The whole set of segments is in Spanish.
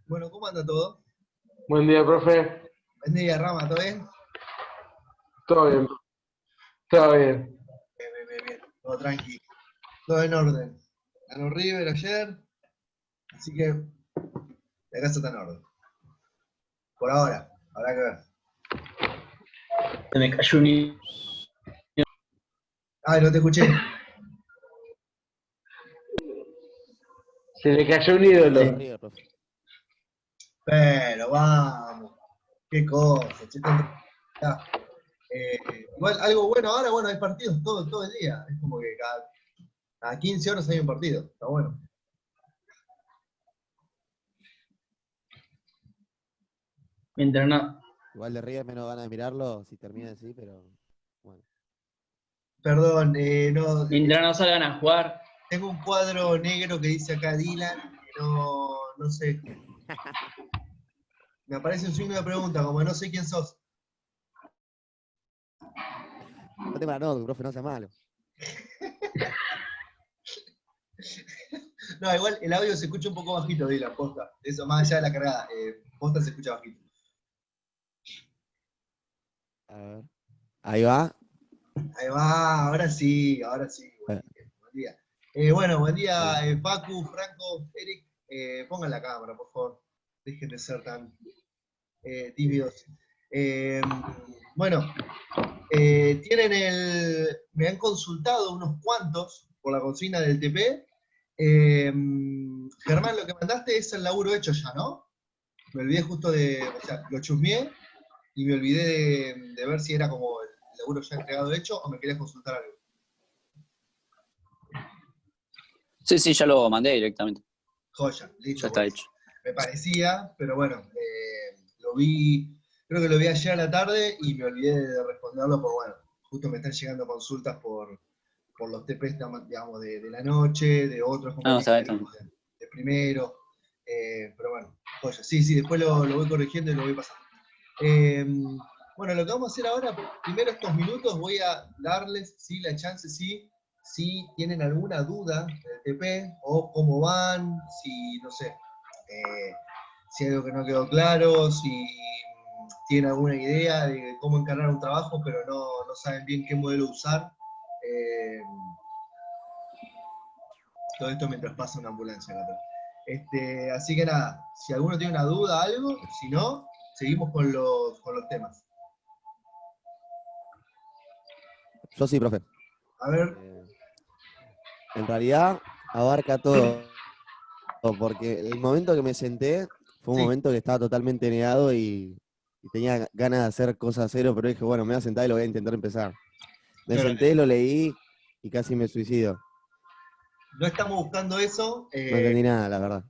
Bueno, ¿cómo anda todo? Buen día, profe. Buen día, Rama, ¿todo bien? Todo bien, todo bien. Bien. Todo tranqui, todo en orden. Ganó River ayer, así que la casa está en orden. Por ahora, habrá que ver. Se me cayó un... Ay, no te escuché. Se le cayó un Ganó ídolo. River, profe. Pero vamos, qué cosa, che, igual algo bueno ahora, bueno, hay partidos todo el día. Es como que cada 15 horas hay un partido. Está bueno. Mientras no, Igual de River menos ganas de mirarlo si termina así, pero bueno. Perdón, no, mientras no salgan a jugar, tengo un cuadro negro que dice acá Dylan, que no sé. Me aparece un signo de pregunta, como no sé quién sos. No te no, profe, no sea malo. No, igual el audio se escucha un poco bajito, Dylan, posta. Eso, más allá de la cargada, posta se escucha bajito. A ver. Ahí va. Ahí va, ahora sí. Buen día. Buen día, Pacu, Franco, Eric. Pongan la cámara, por favor. Dejen de ser tan tímidos. Bueno, me han consultado unos cuantos por la consigna del TP. Germán, lo que mandaste es el laburo hecho ya, ¿no? Me olvidé justo o sea, lo chusmeé y me olvidé de ver si era como el laburo ya entregado hecho o me querías consultar algo. Sí, ya lo mandé directamente. Joya, listo. Ya está hecho. Me parecía, pero bueno, lo vi, creo que lo vi ayer a la tarde y me olvidé de responderlo, porque bueno, justo me están llegando consultas por los TPs, digamos, de la noche, de otros compañeros, de primero, pero bueno, joya, sí, después lo voy corrigiendo y lo voy pasando. Bueno, lo que vamos a hacer ahora, primero estos minutos voy a darles, sí, la chance, sí, si tienen alguna duda del TP o cómo van, si, no sé, si hay algo que no quedó claro, si tienen alguna idea de cómo encargar un trabajo, pero no saben bien qué modelo usar. Todo esto mientras pasa una ambulancia acá atrás. Así que nada, si alguno tiene una duda, algo, si no, seguimos con los temas. Yo sí, profe. A ver. En realidad abarca todo, porque el momento que me senté fue un momento que estaba totalmente negado y tenía ganas de hacer cosas cero, pero dije, bueno, me voy a sentar y lo voy a intentar empezar. Me senté, lo leí y casi me suicido. No estamos buscando eso. No entendí nada, la verdad.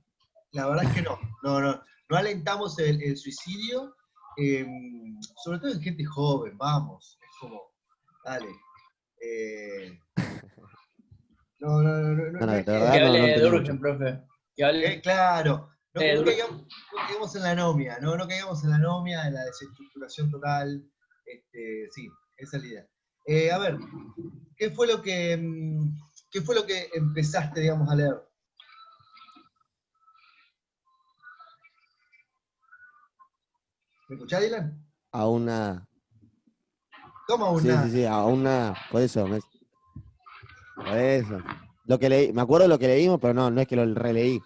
La verdad es que no alentamos el suicidio, sobre todo en gente joven, vamos, es como, dale. No de es que... verdad que no hable entendí de Urgen, mucho. profe. Que hable claro, no de Urgen. caigamos en la anomia, no caigamos en la anomia, en la desestructuración total, sí, esa es la idea. A ver, ¿qué fue lo que empezaste, digamos, a leer? ¿Me escuchás, Dylan? Aún nada. ¿Cómo aún nada? Sí, aún nada. Por eso. Por eso. Lo que leí, me acuerdo de lo que leímos, pero no es que lo releí.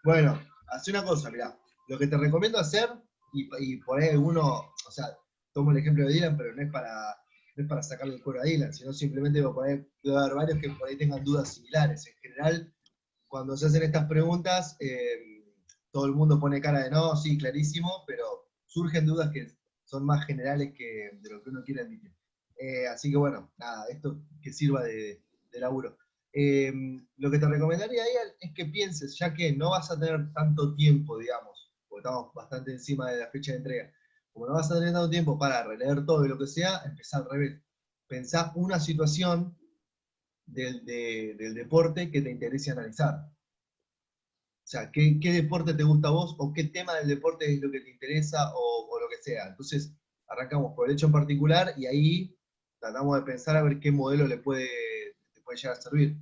Bueno, hace una cosa, mirá. Lo que te recomiendo hacer, y por ahí alguno, o sea, tomo el ejemplo de Dylan, pero no es para sacarle el cuero a Dylan, sino simplemente puede haber varios que por ahí tengan dudas similares. En general, cuando se hacen estas preguntas, todo el mundo pone cara de no, sí, clarísimo, pero surgen dudas que son más generales que de lo que uno quiere admitir. Así que bueno, nada, esto que sirva de laburo. Lo que te recomendaría, Ian, es que pienses, ya que no vas a tener tanto tiempo, digamos, porque estamos bastante encima de la fecha de entrega, como no vas a tener tanto tiempo para releer todo y lo que sea, empezá al revés. Pensá una situación del deporte que te interese analizar. O sea, ¿qué deporte te gusta a vos o qué tema del deporte es lo que te interesa o lo que sea? Entonces, arrancamos por el hecho en particular y ahí tratamos de pensar a ver qué modelo te puede llegar a servir.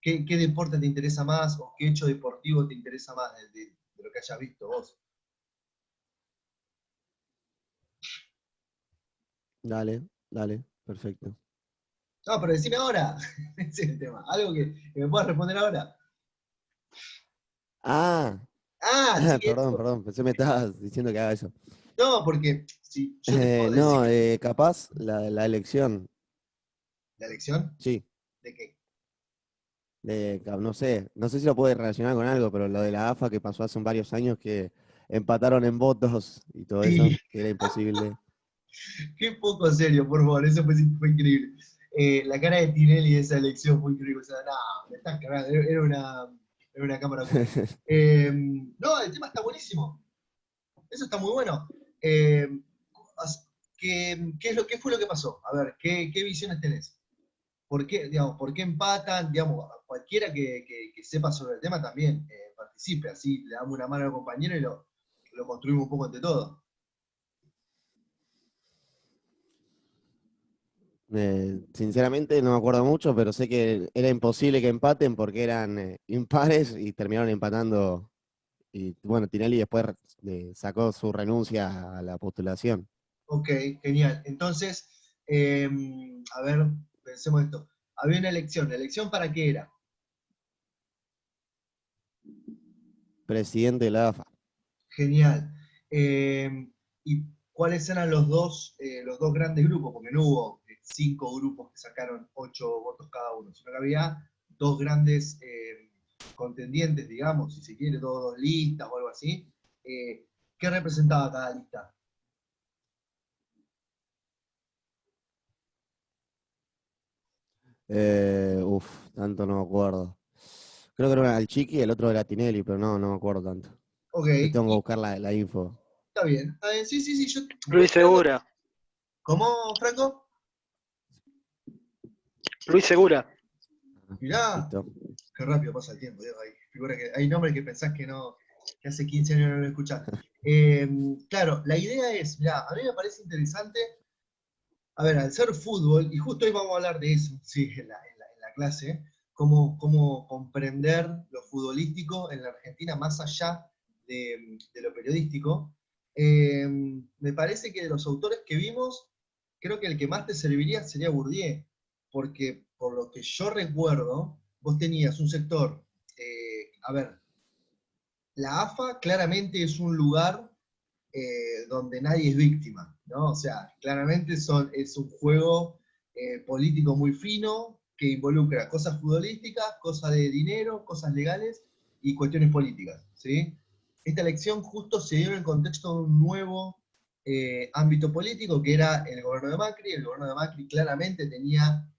¿Qué deporte te interesa más o qué hecho deportivo te interesa más de lo que hayas visto vos. Dale, dale, perfecto. No, pero decime ahora. Ese es el tema. Algo que me puedas responder ahora. Ah, Ah, sí, perdón, esto. perdón, pensé que me estabas diciendo que haga eso. No, porque si yo te puedo decir No, capaz la elección, la elección, sí. ¿de qué? No sé si lo puede relacionar con algo, pero lo de la AFA que pasó hace varios años que empataron en votos y todo Sí, eso, que era imposible. qué poco serio, por favor, eso fue increíble. La cara de Tinelli de esa elección fue increíble. O sea, no, me estás cargando, era una cámara oculta. No, el tema está buenísimo. Eso está muy bueno. Eh, ¿Qué fue lo que pasó? A ver, ¿qué visiones tenés? ¿Por qué empatan? Digamos, cualquiera que sepa sobre el tema también participe, así le damos una mano al compañero y lo construimos un poco entre todos. Sinceramente no me acuerdo mucho, pero sé que era imposible que empaten porque eran impares y terminaron empatando. Y bueno, Tinelli después sacó su renuncia a la postulación. Ok, genial. Entonces, a ver, pensemos esto. Había una elección. ¿La elección para qué era? Presidente de la AFA. Genial. ¿Y cuáles eran los dos grandes grupos? Porque no hubo 5 grupos que sacaron 8 votos cada uno, sino que había dos grandes contendientes, digamos, si se quiere, dos listas o algo así. ¿Qué representaba cada lista? Tanto no me acuerdo. Creo que era una del Chiqui y el otro era Tinelli, pero no me acuerdo tanto. Ok, Te tengo que y buscar la info. está bien. Está bien. Sí, sí, sí, yo voy Luis tirando. Segura. ¿Cómo, Franco? Luis Segura. Mirá, Listo. qué rápido pasa el tiempo, Diego. Hay nombres que pensás que hace 15 años no lo escuchás. Claro, la idea es, mirá, a mí me parece interesante, a ver, al ser fútbol, y justo hoy vamos a hablar de eso, sí, en la clase, cómo comprender lo futbolístico en la Argentina más allá de lo periodístico. Me parece que de los autores que vimos, creo que el que más te serviría sería Bourdieu, porque por lo que yo recuerdo, vos tenías un sector, a ver, la AFA claramente es un lugar donde nadie es víctima, ¿no? O sea, claramente es un juego político muy fino que involucra cosas futbolísticas, cosas de dinero, cosas legales y cuestiones políticas, ¿sí? Esta elección justo se dio en el contexto de un nuevo ámbito político que era el gobierno de Macri. El gobierno de Macri claramente tenía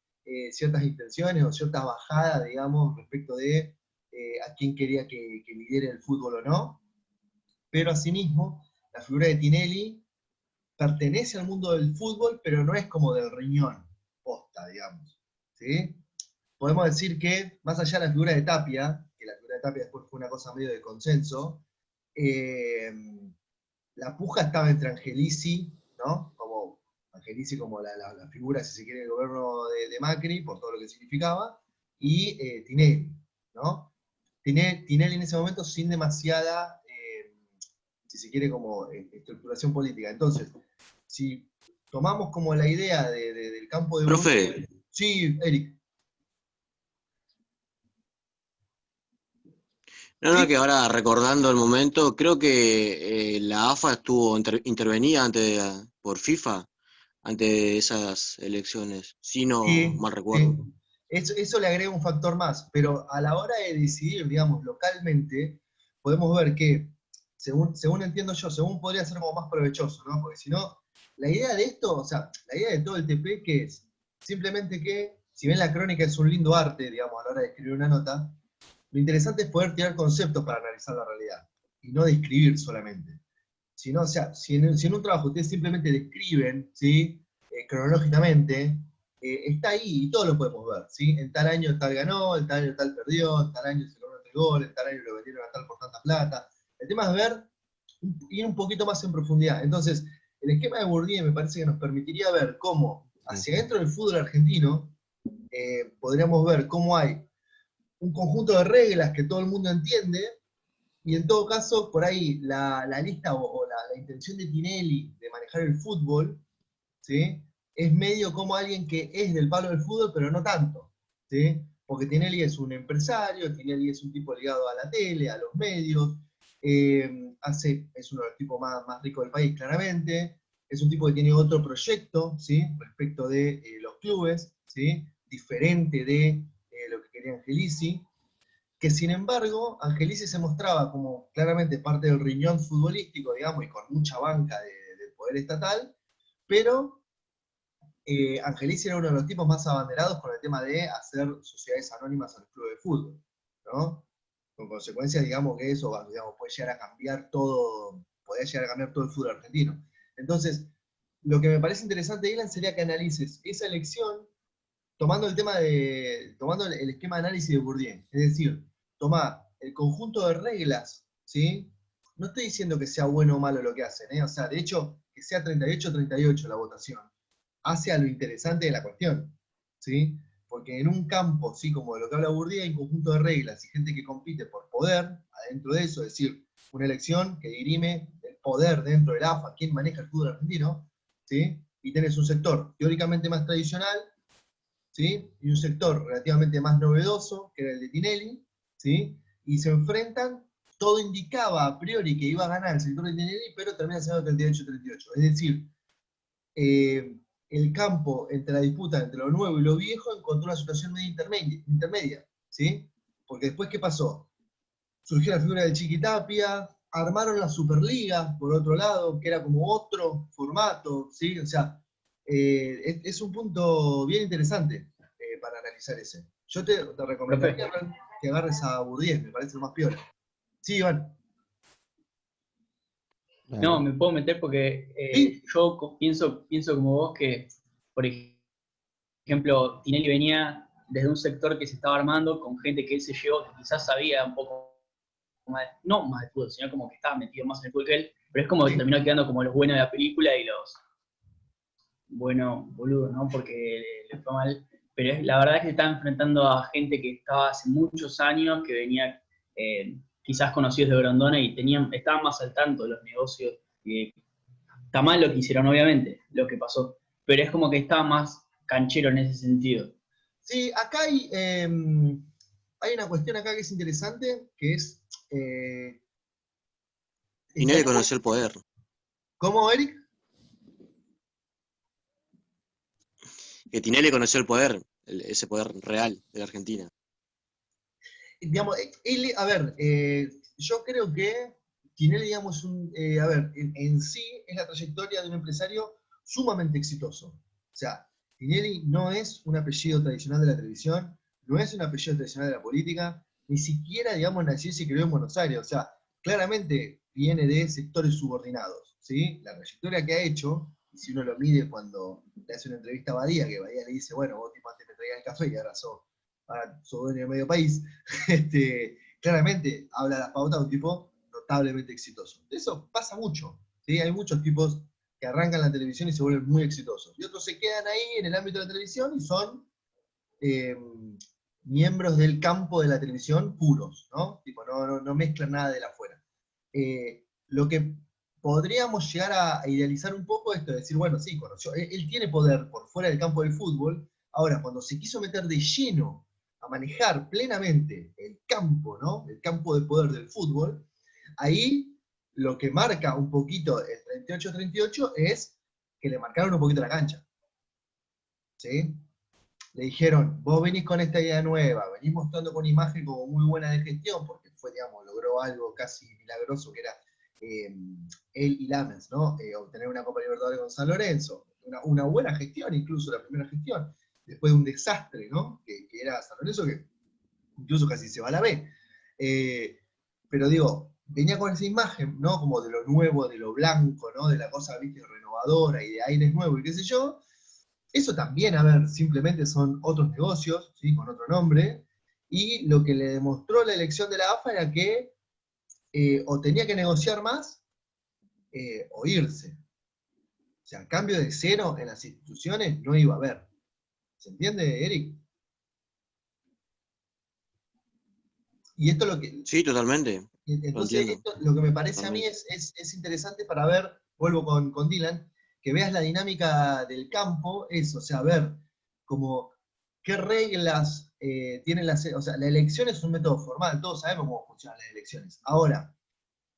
ciertas intenciones o ciertas bajadas, digamos, respecto de a quién quería que lidere el fútbol o no, pero asimismo la figura de Tinelli pertenece al mundo del fútbol, pero no es como del riñón, posta, digamos. ¿Sí? Podemos decir que, más allá de la figura de Tapia, que la figura de Tapia después fue una cosa medio de consenso, eh, la puja estaba entre Angelici, ¿no? Como Angelici como la figura, si se quiere, del gobierno de Macri, por todo lo que significaba, y Tinelli, ¿no? Tinelli en ese momento sin demasiada si se quiere, como estructuración política. Entonces, si tomamos como la idea del campo de Profe, Bourdieu. Sí, Eric. no, ¿Sí? que ahora recordando el momento, creo que la AFA estuvo intervenida por FIFA ante de esas elecciones, si no Sí, mal sí. recuerdo. Eso le agrega un factor más, pero a la hora de decidir, digamos, localmente, podemos ver que, según entiendo yo, según podría ser como más provechoso, ¿no? Porque si no, la idea de esto, o sea, la idea de todo el TP, que es simplemente que, si bien la crónica es un lindo arte, digamos, a la hora de escribir una nota, lo interesante es poder tirar conceptos para analizar la realidad, y no describir solamente. Sino, o sea, si en un trabajo ustedes simplemente describen, ¿sí? Cronológicamente, está ahí y todo lo podemos ver, ¿sí? En tal año tal ganó, en tal año tal perdió, en tal año se logró este gol, en tal año lo vendieron a tal por tanta plata. El tema es ver, ir un poquito más en profundidad. Entonces, el esquema de Bourdieu me parece que nos permitiría ver cómo, hacia adentro del fútbol argentino, podríamos ver cómo hay un conjunto de reglas que todo el mundo entiende, Y en todo caso, por ahí, la lista o la intención de Tinelli de manejar el fútbol, ¿sí? Es medio como alguien que es del palo del fútbol, pero no tanto, ¿sí? Porque Tinelli es un empresario, Tinelli es un tipo ligado a la tele, a los medios, es uno de los tipos más ricos del país, claramente, es un tipo que tiene otro proyecto, ¿sí? Respecto de los clubes, ¿sí? Diferente de lo que quería Angelici, que sin embargo, Angelici se mostraba como claramente parte del riñón futbolístico, digamos, y con mucha banca del poder estatal, pero Angelici era uno de los tipos más abanderados con el tema de hacer sociedades anónimas a los clubes de fútbol, ¿no? Con consecuencia, digamos, que eso, digamos, puede llegar a cambiar todo, podría llegar a cambiar todo el fútbol argentino. Entonces, lo que me parece interesante, Ilan, sería que analices esa elección tomando tomando el esquema de análisis de Bourdieu. Es decir, toma el conjunto de reglas, ¿sí? No estoy diciendo que sea bueno o malo lo que hacen, ¿eh? O sea, de hecho, que sea 38-38 la votación, hace a lo interesante de la cuestión, ¿sí? Porque en un campo, sí, como de lo que habla Bourdieu, hay un conjunto de reglas y gente que compite por poder adentro de eso, es decir, una elección que dirime el poder dentro del AFA, quién maneja el fútbol argentino, ¿sí? Y tenés un sector teóricamente más tradicional, ¿sí? Y un sector relativamente más novedoso, que era el de Tinelli, ¿sí? Y se enfrentan, todo indicaba a priori que iba a ganar el sector de Tinelli, pero termina siendo 38-38. Es decir, el campo entre la disputa entre lo nuevo y lo viejo encontró una situación medio intermedia, ¿sí? Porque después, ¿qué pasó? Surgió la figura del Chiquitapia, armaron la Superliga, por otro lado, que era como otro formato, ¿sí? O sea, es un punto bien interesante para analizar ese. Yo te recomendaría que agarres a Bourdieu, me parece lo más piola. Sí, Iván. No, me puedo meter porque ¿Sí? yo pienso como vos que, por ejemplo, Tinelli venía desde un sector que se estaba armando con gente que él se llevó, que quizás sabía un poco más, no más de fútbol, sino como que estaba metido más en el fútbol que él, pero es como que Sí. terminó quedando como los buenos de la película y los buenos boludos, ¿no? Porque le fue mal. Pero la verdad es que se está enfrentando a gente que estaba hace muchos años, que venía quizás conocidos de Grondona y estaban más al tanto de los negocios. Está mal lo que hicieron, obviamente, lo que pasó, pero es como que estaba más canchero en ese sentido. Sí, acá hay una cuestión acá que es interesante, que es... Tinelli conoció el poder. ¿Cómo, Eric? Que Tinelli conoció el poder, ese poder real de la Argentina. Digamos, a ver, yo creo que Tinelli, digamos, a ver, en sí es la trayectoria de un empresario sumamente exitoso. O sea, Tinelli no es un apellido tradicional de la televisión, no es un apellido tradicional de la política, ni siquiera, digamos, nació y se creó en Buenos Aires. O sea, claramente viene de sectores subordinados, ¿sí? La trayectoria que ha hecho, y si uno lo mide cuando le hace una entrevista a Badía, que Badía le dice, bueno, vos tipo antes me traías el café y ahora sos dueño de medio país, claramente habla las pautas de un tipo notablemente exitoso. Eso pasa mucho, ¿sí? Hay muchos tipos que arrancan la televisión y se vuelven muy exitosos. Y otros se quedan ahí en el ámbito de la televisión y son miembros del campo de la televisión puros, ¿no? Tipo, no mezclan nada de la afuera. Lo que podríamos llegar a idealizar un poco esto, de decir, bueno, sí, conoció, él tiene poder por fuera del campo del fútbol. Ahora, cuando se quiso meter de lleno a manejar plenamente el campo, ¿no? El campo de poder del fútbol, ahí lo que marca un poquito el 38-38 es que le marcaron un poquito la cancha. ¿Sí? Le dijeron, vos venís con esta idea nueva, venís mostrando con imagen como muy buena de gestión, porque fue, digamos, logró algo casi milagroso que era él y Lames, ¿no? Obtener una Copa Libertadores con San Lorenzo, una buena gestión, incluso la primera gestión, después de un desastre, ¿no? Que era San Lorenzo, que incluso casi se va a la B. Pero digo, venía con esa imagen, ¿no? Como de lo nuevo, de lo blanco, ¿no? De la cosa, viste, renovadora y de aires nuevos y qué sé yo. Eso también, a ver, simplemente son otros negocios, ¿sí? Con otro nombre. Y lo que le demostró la elección de la AFA era que o tenía que negociar más o irse. O sea, cambio de cero en las instituciones no iba a haber. ¿Se entiende, Eric? Y esto es lo que... Sí, totalmente. Entonces, entiendo. esto, lo que me parece a mí Totalmente. es interesante para ver, vuelvo con Dylan, que veas la dinámica del campo, o sea, ver como qué reglas tienen o sea, la elección es un método formal, todos sabemos cómo funcionan las elecciones. Ahora,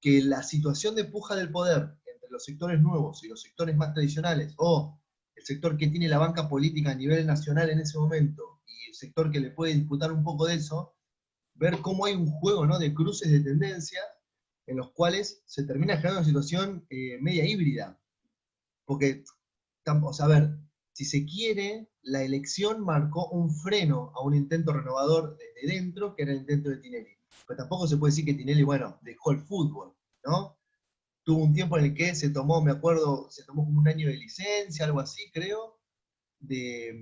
que la situación de puja del poder entre los sectores nuevos y los sectores más tradicionales, o el sector que tiene la banca política a nivel nacional en ese momento, y el sector que le puede disputar un poco de eso, ver cómo hay un juego, ¿no?, de cruces de tendencias en los cuales se termina generando una situación media híbrida. Porque, o sea, a ver, si se quiere, la elección marcó un freno a un intento renovador desde dentro, que era el intento de Tinelli. Pero tampoco se puede decir que Tinelli, bueno, dejó el fútbol, ¿no? Tuvo un tiempo en el que se tomó, me acuerdo, se tomó como un año de licencia, algo así, creo, de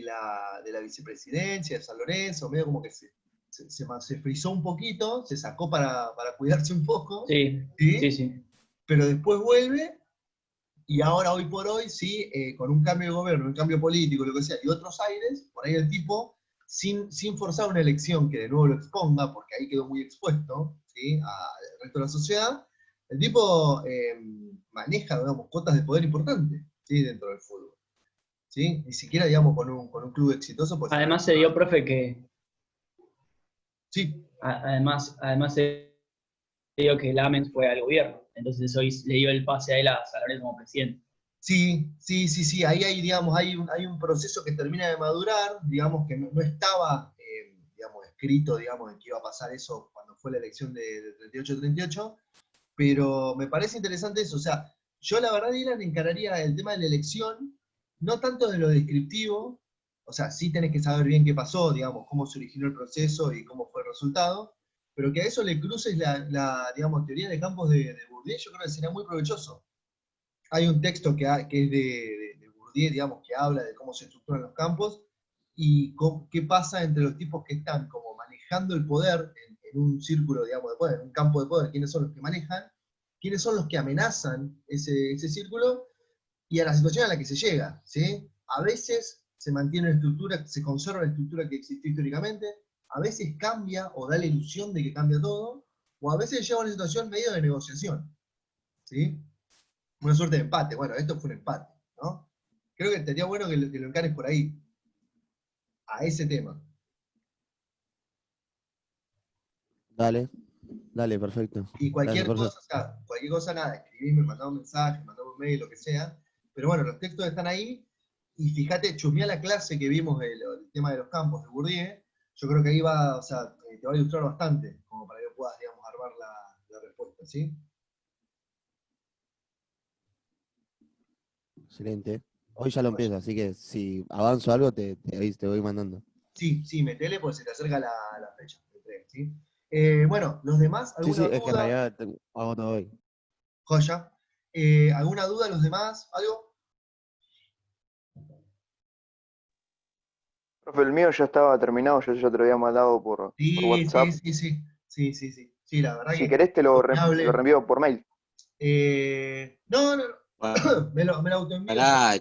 la vicepresidencia de San Lorenzo, medio como que se frizó un poquito, se sacó para cuidarse un poco, Sí, ¿sí? sí, sí. Pero después vuelve, y ahora, hoy por hoy, sí, con un cambio de gobierno, un cambio político, lo que sea, y otros aires, por ahí el tipo, sin forzar una elección que de nuevo lo exponga, porque ahí quedó muy expuesto, ¿sí?, al resto de la sociedad, el tipo maneja, digamos, cuotas de poder importantes, ¿sí?, dentro del fútbol. ¿Sí? Ni siquiera, digamos, con un club exitoso, pues San Además Lorenzo se no. dio, profe, que Sí, además se dio que Lamens fue al gobierno. Entonces hoy le dio el pase a él a San Lorenzo como presidente. sí, sí, sí, sí. Ahí hay, digamos, hay un proceso que termina de madurar, digamos, que no estaba, digamos, escrito, digamos, en que iba a pasar eso cuando fue la elección de 38-38, pero me parece interesante eso. O sea, yo la verdad, Dylan, encararía el tema de la elección, no tanto de lo descriptivo, o sea, sí tenés que saber bien qué pasó, digamos, cómo se originó el proceso y cómo fue el resultado, pero que a eso le cruces digamos, teoría de campos de Bourdieu, yo creo que sería muy provechoso. Hay un texto que es de Bourdieu, digamos, que habla de cómo se estructuran los campos y qué pasa entre los tipos que están como manejando el poder en un círculo, digamos, de poder, en un campo de poder, quiénes son los que manejan, quiénes son los que amenazan ese círculo y a la situación a la que se llega, ¿sí? A veces se mantiene la estructura, se conserva la estructura que existió históricamente, a veces cambia o da la ilusión de que cambia todo, o a veces llega a una situación medio de negociación, ¿sí? Una suerte de empate. Bueno, esto fue un empate, ¿no? Creo que estaría bueno que lo encares por ahí, a ese tema. Dale, dale, perfecto. Y Gracias, cualquier profe. cosa, o sea, cualquier cosa, nada, escribime, mandá un mensaje, mandá un mail, lo que sea. Pero bueno, los textos están ahí. Y fíjate, chusmeá la clase que vimos del tema de los campos de Bourdieu. Yo creo que ahí va, o sea, te va a ilustrar bastante, como para que puedas, digamos, armar la respuesta, ¿sí? Excelente. Hoy ya lo empiezo, así que si avanzo algo te voy mandando. Sí, sí, metele porque se te acerca la fecha. ¿Sí? Bueno, los demás, Sí, ¿alguna sí, es que en duda? realidad hago todo hoy. Joya. ¿Alguna duda los demás? ¿Algo? Profe, el mío ya estaba terminado, yo ya te lo había mandado por Sí, sí, WhatsApp. sí, sí. Sí, sí, sí. Sí, la verdad Si que querés te lo confiable. reenvío por mail. No, no, no. Me lo autoenvío yo. Pará,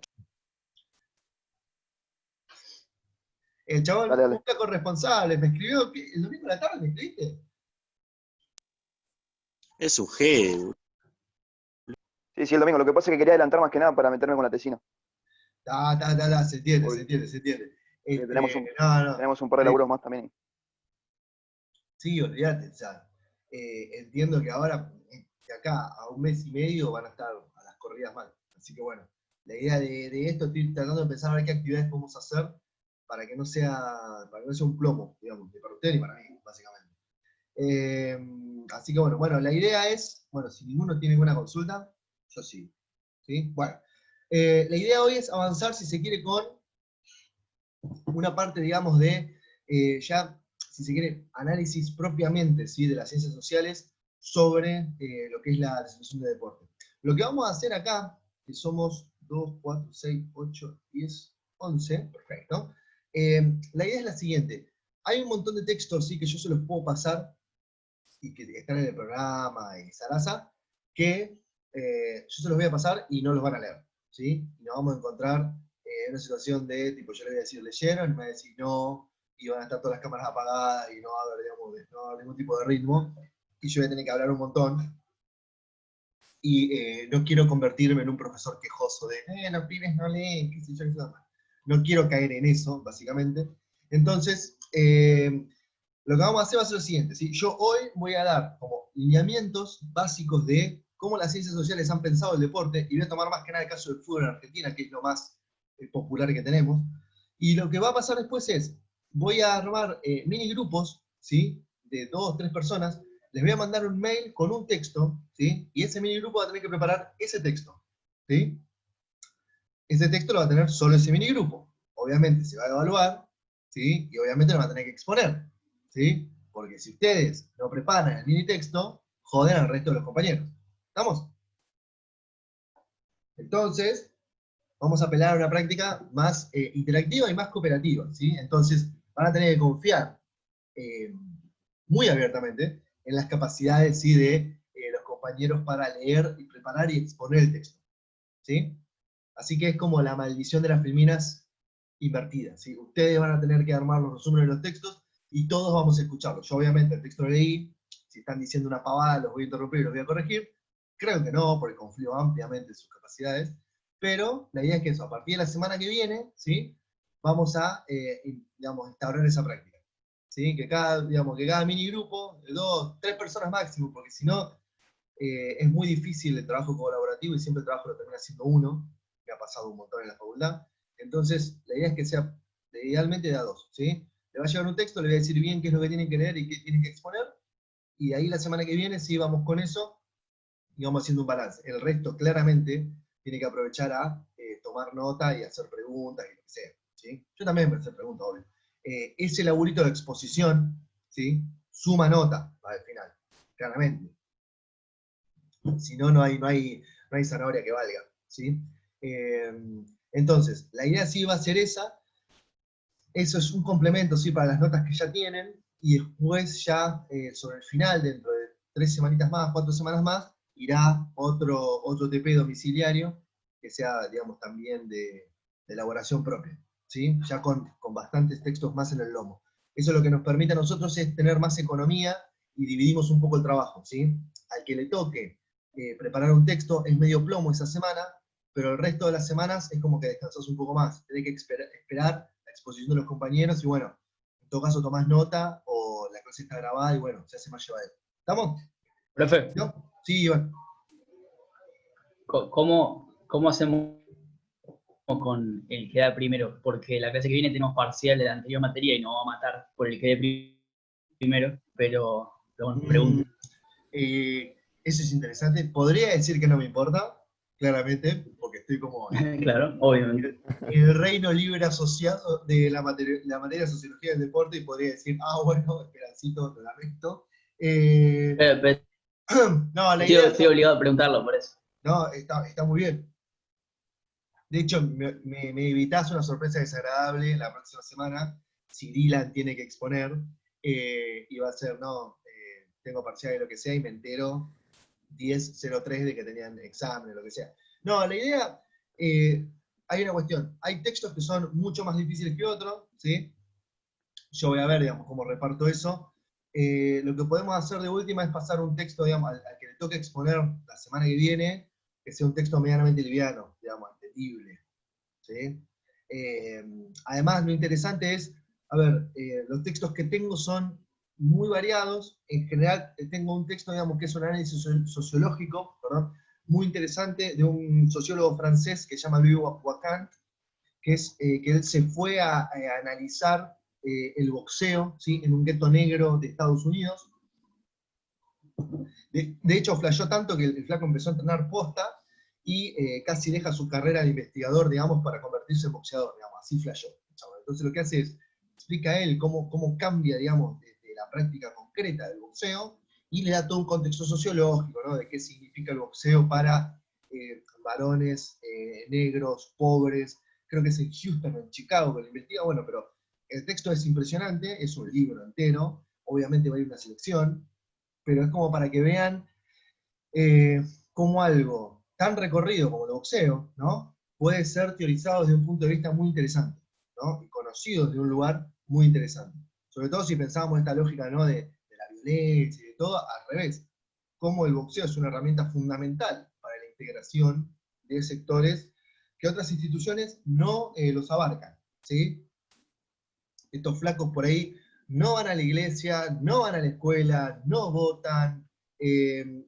El chabón Dale, dale. busca corresponsables. Me escribió el domingo a la tarde, ¿me escribiste? es un G. Sí, sí, el domingo. Lo que pasa es que quería adelantar más que nada para meterme con la tesina. Se entiende, se Porque entiende, se entiende. No, no. tenemos un par de laburos más también. Sí, olvídate, o sea, entiendo que ahora, de acá a un mes y medio, van a estar a las corridas mal. Así que bueno, la idea de esto, estoy tratando de pensar a ver qué actividades podemos hacer para que no sea un plomo, digamos, ni para usted ni para mí, básicamente. Así que bueno, la idea es, bueno, si ninguno tiene ninguna consulta, yo sí. ¿Sí? Bueno, la idea hoy es avanzar, si se quiere, con una parte, digamos, de ya, si se quiere, análisis propiamente, ¿sí?, de las ciencias sociales sobre lo que es la situación de deporte. Lo que vamos a hacer acá, que somos 2, 4, 6, 8, 10, 11, perfecto. La idea es la siguiente. Hay un montón de textos, sí, que yo se los puedo pasar y que están en el programa y Sarasa, que yo se los voy a pasar y no los van a leer, ¿sí? Y nos vamos a encontrar en una situación de, tipo, yo le voy a decir, ¿leyeron? Y me va a decir no, y van a estar todas las cámaras apagadas y no va a haber, digamos, no va a haber ningún tipo de ritmo. y yo voy a tener que hablar un montón, y no quiero convertirme en un profesor quejoso de, los pibes no leen, qué sé yo, qué sé yo. No quiero caer en eso, básicamente. Entonces, lo que vamos a hacer va a ser lo siguiente, ¿sí? Yo hoy voy a dar como lineamientos básicos de cómo las ciencias sociales han pensado el deporte, y voy a tomar más que nada el caso del fútbol en Argentina, que es lo más popular que tenemos. Y lo que va a pasar después es, voy a armar mini grupos, ¿sí? De 2 o 3 personas, les voy a mandar un mail con un texto, ¿sí? Y ese mini grupo va a tener que preparar ese texto, ¿sí? Ese texto lo va a tener solo ese mini grupo. Obviamente se va a evaluar, ¿sí? Y obviamente lo va a tener que exponer, ¿sí? Porque si ustedes no preparan el mini texto, joden al resto de los compañeros. ¿Estamos? Entonces, vamos a apelar a una práctica más interactiva y más cooperativa, ¿sí? Entonces, van a tener que confiar muy abiertamente en las capacidades, ¿sí? De los compañeros para leer y preparar y exponer el texto, ¿sí? Así que es como la maldición de las filminas invertida, ¿sí? Ustedes van a tener que armar los resúmenes de los textos y todos vamos a escucharlos. Yo obviamente el texto lo leí, si están diciendo una pavada los voy a interrumpir y los voy a corregir. Creo que no, porque confío ampliamente en sus capacidades, pero la idea es que eso, a partir de la semana que viene, ¿sí? Vamos a, digamos, instaurar esa práctica, ¿sí? Que cada mini grupo, de 2, 3 personas máximo, porque si no, es muy difícil el trabajo colaborativo y siempre el trabajo lo termina haciendo uno, que ha pasado un montón en la facultad. Entonces, la idea es que sea idealmente de a 2, ¿sí? Le va a llevar un texto, le voy a decir bien qué es lo que tienen que leer y qué tienen que exponer, y de ahí la semana que viene sí vamos con eso, y vamos haciendo un balance. El resto, claramente, tiene que aprovechar a tomar nota y hacer preguntas, y lo que sea, ¿sí? Yo también voy a hacer preguntas, obvio. Ese laburito de exposición, ¿sí? Suma nota al final, claramente. Si no, no hay zanahoria que valga, ¿sí? Entonces, la idea sí va a ser esa. Eso es un complemento, ¿sí? Para las notas que ya tienen, y después ya, sobre el final, dentro de 3 semanitas más, 4 semanas más, irá otro TP domiciliario, que sea, digamos, también de elaboración propia, ¿sí? Ya con bastantes textos más en el lomo. Eso lo que nos permite a nosotros es tener más economía, y dividimos un poco el trabajo, ¿sí? Al que le toque preparar un texto es medio plomo esa semana, pero el resto de las semanas es como que descansás un poco más. Tenés que esperar la exposición de los compañeros, y bueno, en todo caso tomás nota, o la clase está grabada, y bueno, se hace más llevadero. ¿Estamos? Profe, ¿No? Sí, Iván. ¿cómo hacemos con el que da primero? Porque la clase que viene tenemos parcial de la anterior materia y nos va a matar por el que dé primero, pero bueno, pregunto. Eso es interesante. Podría decir que no me importa, claramente, porque estoy como Claro, obviamente. en el reino libre asociado de la materia de Sociología del Deporte, y podría decir, bueno, Esperancito, te la resto. Pero No, la idea estoy obligado a preguntarlo por eso. no, está muy bien. De hecho, me evitás una sorpresa desagradable la próxima semana, si Dylan tiene que exponer, y va a ser, tengo parcial de lo que sea, y me entero 10:03 de que tenían examen o lo que sea. No, la idea, hay una cuestión, hay textos que son mucho más difíciles que otros, ¿sí? Yo voy a ver, digamos, cómo reparto eso. Lo que podemos hacer de última es pasar un texto, digamos, al que le toque exponer la semana que viene, que sea un texto medianamente liviano, digamos, entendible, ¿sí? Además, lo interesante es, a ver, los textos que tengo son muy variados. En general, tengo un texto, digamos, que es un análisis sociológico, perdón, muy interesante, de un sociólogo francés que se llama Louis Wacant, que él se fue a analizar el boxeo, ¿sí? En un gueto negro de Estados Unidos. De hecho, flasheó tanto que el flaco empezó a entrenar posta, y casi deja su carrera de investigador, digamos, para convertirse en boxeador, digamos, así flasheó. Entonces lo que hace es, explica él cómo cambia, digamos, desde la práctica concreta del boxeo, y le da todo un contexto sociológico, ¿no? De qué significa el boxeo para varones negros, pobres. Creo que es en Houston o en Chicago que lo investiga, bueno, pero el texto es impresionante, es un libro entero, obviamente va a ir una selección, pero es como para que vean cómo algo tan recorrido como el boxeo, ¿no? Puede ser teorizado desde un punto de vista muy interesante, ¿no? Y conocido desde un lugar muy interesante. Sobre todo si pensábamos esta lógica, ¿no? de la leche, de todo, al revés. Cómo el boxeo es una herramienta fundamental para la integración de sectores que otras instituciones no los abarcan, ¿sí? Estos flacos por ahí no van a la iglesia, no van a la escuela, no votan,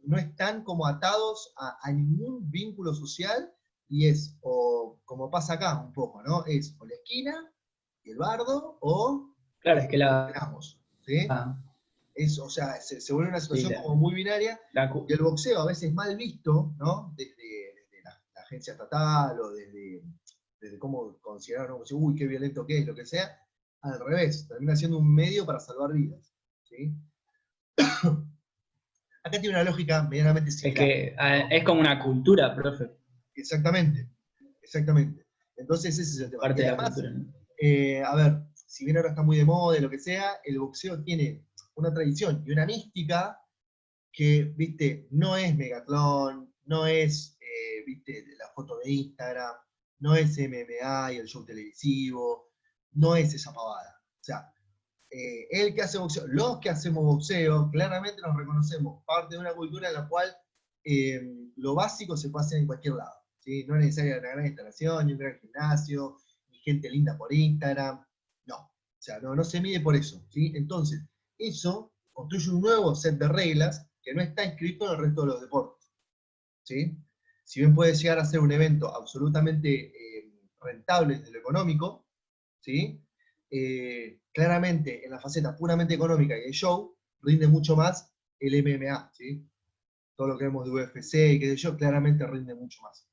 no están como atados a ningún vínculo social, y es, o como pasa acá un poco, ¿no? Es o la esquina, el bardo, o Claro, es que entrenamos, ¿sí? la, O sea, se vuelve una sí, situación como muy binaria, la y el boxeo a veces mal visto, ¿no? Desde la agencia estatal, o desde cómo consideraron, uy, qué violento que es, lo que sea, al revés, termina siendo un medio para salvar vidas, ¿sí? Acá tiene una lógica medianamente es similar, que ¿no? es como una cultura, profe, Exactamente, exactamente. Entonces ese es el tema. Y parte de la además, cultura, ¿no? a ver, si bien ahora está muy de moda y lo que sea, el boxeo tiene una tradición y una mística que, viste, no es Megatlón, no es, viste, la foto de Instagram, no es MMA y el show televisivo, no es esa pavada. O sea, el que hace boxeo, los que hacemos boxeo, claramente nos reconocemos parte de una cultura en la cual lo básico se puede hacer en cualquier lado, ¿sí? No es necesaria una gran instalación, ni un gran gimnasio, ni gente linda por Instagram, no. O sea, no se mide por eso, ¿sí? Entonces, eso construye un nuevo set de reglas que no está inscrito en el resto de los deportes, ¿sí? Si bien puede llegar a ser un evento absolutamente rentable desde lo económico, ¿sí? Claramente en la faceta puramente económica y el show, rinde mucho más el MMA, ¿sí? Todo lo que vemos de UFC y qué sé yo, claramente rinde mucho más,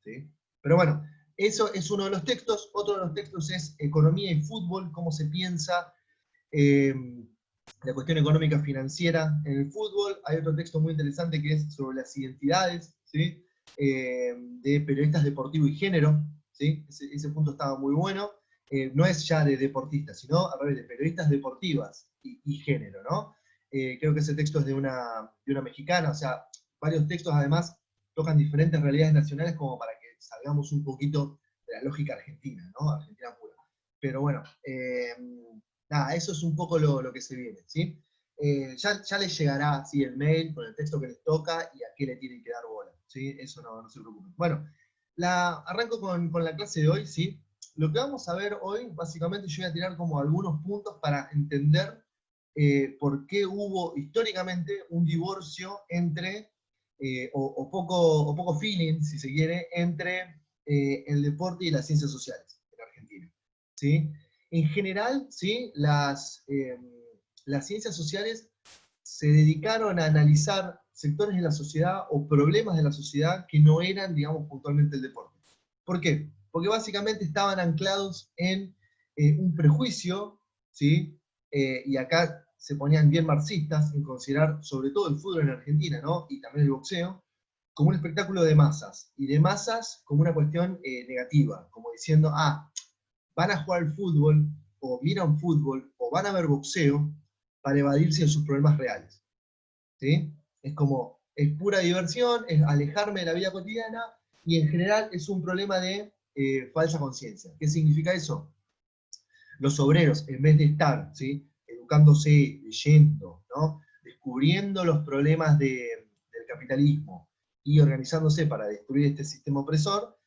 ¿sí? Pero bueno, eso es uno de los textos. Otro de los textos es Economía y Fútbol, cómo se piensa eh, la cuestión económica financiera en el fútbol. Hay otro texto muy interesante que es sobre las identidades, ¿sí? De periodistas deportivos y género, ¿sí? Ese punto estaba muy bueno. No es ya de deportistas, sino al revés, de periodistas deportivas y género, ¿no? Creo que ese texto es de una mexicana, o sea, varios textos además tocan diferentes realidades nacionales como para que salgamos un poquito de la lógica argentina, ¿no? Argentina pura. Pero bueno, nada, eso es un poco lo que se viene, ¿sí? Ya les llegará, ¿sí? El mail con el texto que les toca y a qué le tienen que dar bola, ¿sí? Eso no se preocupen. Bueno, arranco con la clase de hoy, ¿sí? Lo que vamos a ver hoy, básicamente yo voy a tirar como algunos puntos para entender por qué hubo históricamente un divorcio entre, o poco feeling, si se quiere, entre el deporte y las ciencias sociales en Argentina, ¿sí? En general, ¿sí? Las ciencias sociales se dedicaron a analizar sectores de la sociedad o problemas de la sociedad que no eran, digamos, puntualmente el deporte. ¿Por qué? Porque básicamente estaban anclados en un prejuicio, ¿sí? Y acá se ponían bien marxistas en considerar sobre todo el fútbol en Argentina, ¿no? Y también el boxeo, como un espectáculo de masas, y de masas como una cuestión negativa, como diciendo, van a jugar al fútbol, o miran fútbol, o van a ver boxeo, para evadirse de sus problemas reales, ¿sí? Es como, es pura diversión, es alejarme de la vida cotidiana, y en general es un problema de falsa conciencia. ¿Qué significa eso? Los obreros, en vez de estar, ¿sí? Educándose, leyendo, ¿no? Descubriendo los problemas del capitalismo y organizándose para destruir este sistema opresor,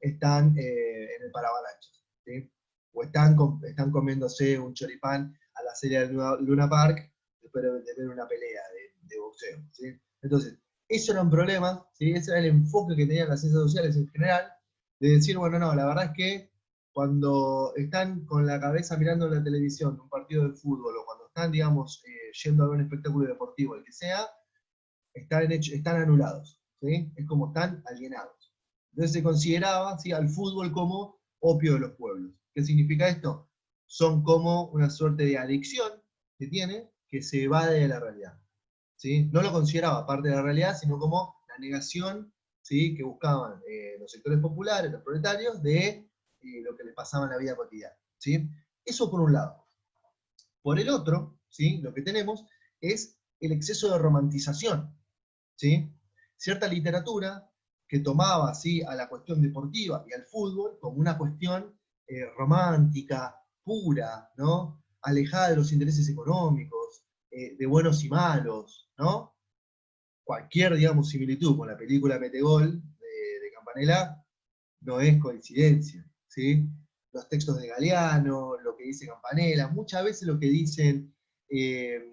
están en el parabalanchos, ¿sí? O están comiéndose un choripán a la serie de Luna Park después de ver una pelea de boxeo, ¿sí? Entonces, eso era un problema, ¿sí? Ese era el enfoque que tenían las ciencias sociales en general, de decir, bueno, no, la verdad es que cuando están con la cabeza mirando en la televisión un partido de fútbol, o cuando están, digamos, yendo a ver un espectáculo deportivo, el que sea, están anulados, ¿sí? Es como están alienados. Entonces se consideraba, ¿sí? Al fútbol como opio de los pueblos. ¿Qué significa esto? Son como una suerte de adicción que tiene, que se evade de la realidad, ¿sí? No lo consideraba parte de la realidad, sino como la negación, ¿sí? Que buscaban los sectores populares, los proletarios, de lo que les pasaba en la vida cotidiana, ¿sí? Eso por un lado. Por el otro, ¿sí? Lo que tenemos es el exceso de romantización, ¿sí? Cierta literatura que tomaba, ¿sí? A la cuestión deportiva y al fútbol como una cuestión romántica, pura, ¿no? Alejada de los intereses económicos, de buenos y malos, ¿no? Cualquier, digamos, similitud con la película Metegol de Campanella no es coincidencia, ¿sí? Los textos de Galeano, lo que dice Campanella, muchas veces lo que dicen eh,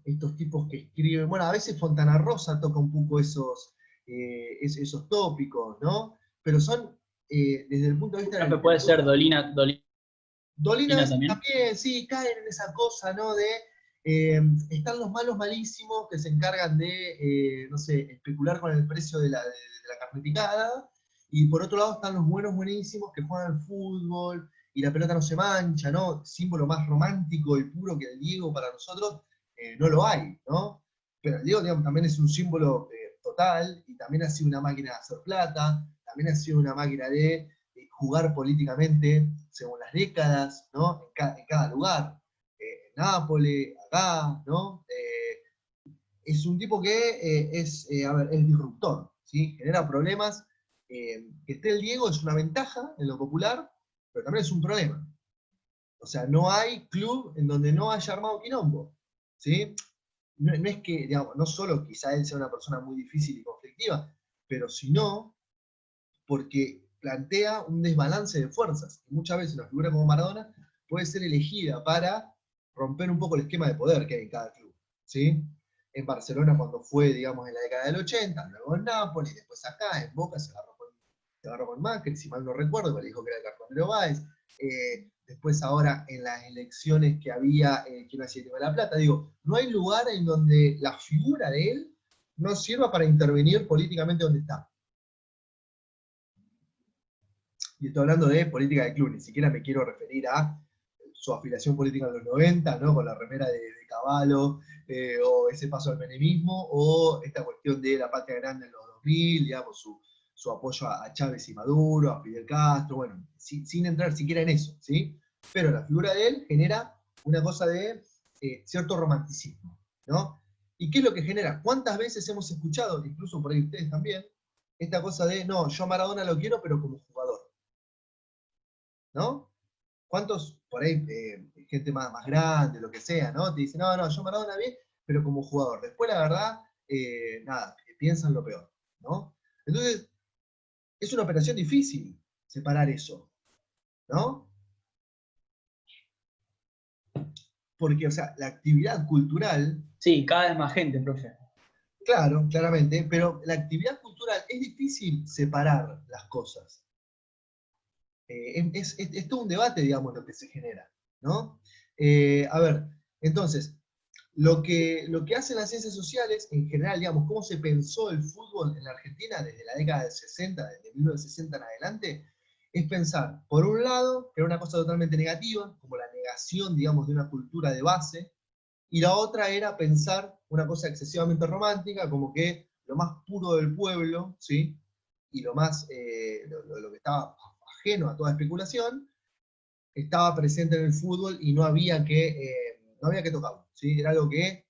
estos tipos que escriben, bueno, a veces Fontana Rosa toca un poco esos tópicos, ¿no? Pero son, desde el punto de vista de la Profe, puede ser literatura, Dolina Dolinas también. también, sí, caen en esa cosa, ¿no? De, están los malos malísimos que se encargan de, no sé, especular con el precio de la carne picada, y por otro lado están los buenos buenísimos que juegan al fútbol, y la pelota no se mancha, ¿no? Símbolo más romántico y puro que el Diego para nosotros, no lo hay, ¿no? Pero el Diego, digamos, también es un símbolo total, y también ha sido una máquina de hacer plata, también ha sido una máquina de jugar políticamente según las décadas, ¿no? En cada lugar. En Nápoles, acá, ¿no? Es un tipo que a ver, es disruptor, ¿sí? Genera problemas. Que esté el Diego es una ventaja en lo popular, pero también es un problema. O sea, no hay club en donde no haya armado quilombo, ¿sí? No es que, digamos, no solo quizá él sea una persona muy difícil y conflictiva, pero sino porque plantea un desbalance de fuerzas. Y muchas veces una figura como Maradona puede ser elegida para romper un poco el esquema de poder que hay en cada club, ¿sí? En Barcelona cuando fue, digamos, en la década del 80, luego en Nápoles, después acá, en Boca se agarró con Macri, si mal no recuerdo, pero dijo que era el cartonero Báez. Después ahora en las elecciones que había, que no hacía el tema de la plata, digo, no hay lugar en donde la figura de él no sirva para intervenir políticamente donde está. Y estoy hablando de política de club, ni siquiera me quiero referir a su afiliación política en los 90, ¿no? Con la remera de Cavallo, o ese paso al menemismo, o esta cuestión de la patria grande en los 2000, digamos, su apoyo a Chávez y Maduro, a Fidel Castro, bueno, sin entrar siquiera en eso, ¿sí? Pero la figura de él genera una cosa de cierto romanticismo, ¿no? ¿Y qué es lo que genera? ¿Cuántas veces hemos escuchado, incluso por ahí ustedes también, esta cosa de, no, yo a Maradona lo quiero, pero como jugador, ¿no? ¿Cuántos, por ahí, gente más grande, lo que sea, ¿no? Te dicen, no, no, yo Maradona bien, pero como jugador. Después, la verdad, nada, piensan lo peor, ¿no? Entonces, es una operación difícil separar eso, ¿no? Porque, o sea, la actividad cultural, Sí, cada vez más gente, profe. claro, claramente, pero la actividad cultural es difícil separar las cosas. Es todo un debate, digamos, lo que se genera, ¿no? A ver, entonces, lo que hacen las ciencias sociales, en general, digamos, cómo se pensó el fútbol en la Argentina desde la década del 60, desde 1960 en adelante, es pensar, por un lado, que era una cosa totalmente negativa, como la negación, digamos, de una cultura de base, y la otra era pensar una cosa excesivamente romántica, como que lo más puro del pueblo, ¿sí? Y lo más, lo que estaba ajeno a toda especulación, estaba presente en el fútbol y no había que tocarlo, ¿sí? Era algo que,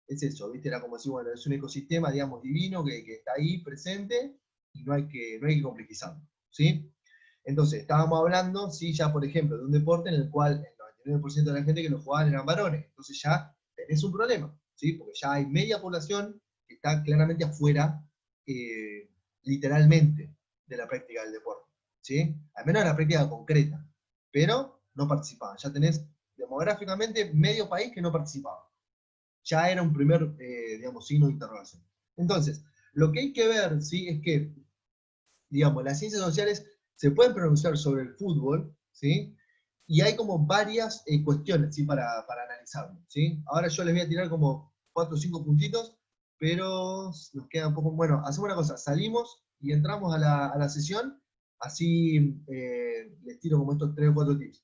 es eso, ¿viste? Era como decir, bueno, es un ecosistema, digamos, divino que está ahí presente y no hay que complejizarlo, ¿sí? Entonces, estábamos hablando, sí, ya por ejemplo, de un deporte en el cual el 99% de la gente que lo jugaban eran varones, entonces ya tenés un problema, ¿sí? Porque ya hay media población que está claramente afuera, eh, literalmente, de la práctica del deporte, ¿sí? Al menos de la práctica concreta, pero no participaban. Ya tenés demográficamente medio país que no participaba. Ya era un primer, digamos, signo de interrogación. Entonces, lo que hay que ver, ¿sí? Es que, digamos, las ciencias sociales se pueden pronunciar sobre el fútbol, ¿sí? Y hay como varias cuestiones, ¿sí? Para analizarlo, ¿sí? Ahora yo les voy a tirar como 4 o 5 puntitos, pero nos queda un poco... Bueno, hacemos una cosa, salimos y entramos a la sesión, así les tiro como estos 3 o 4 tips.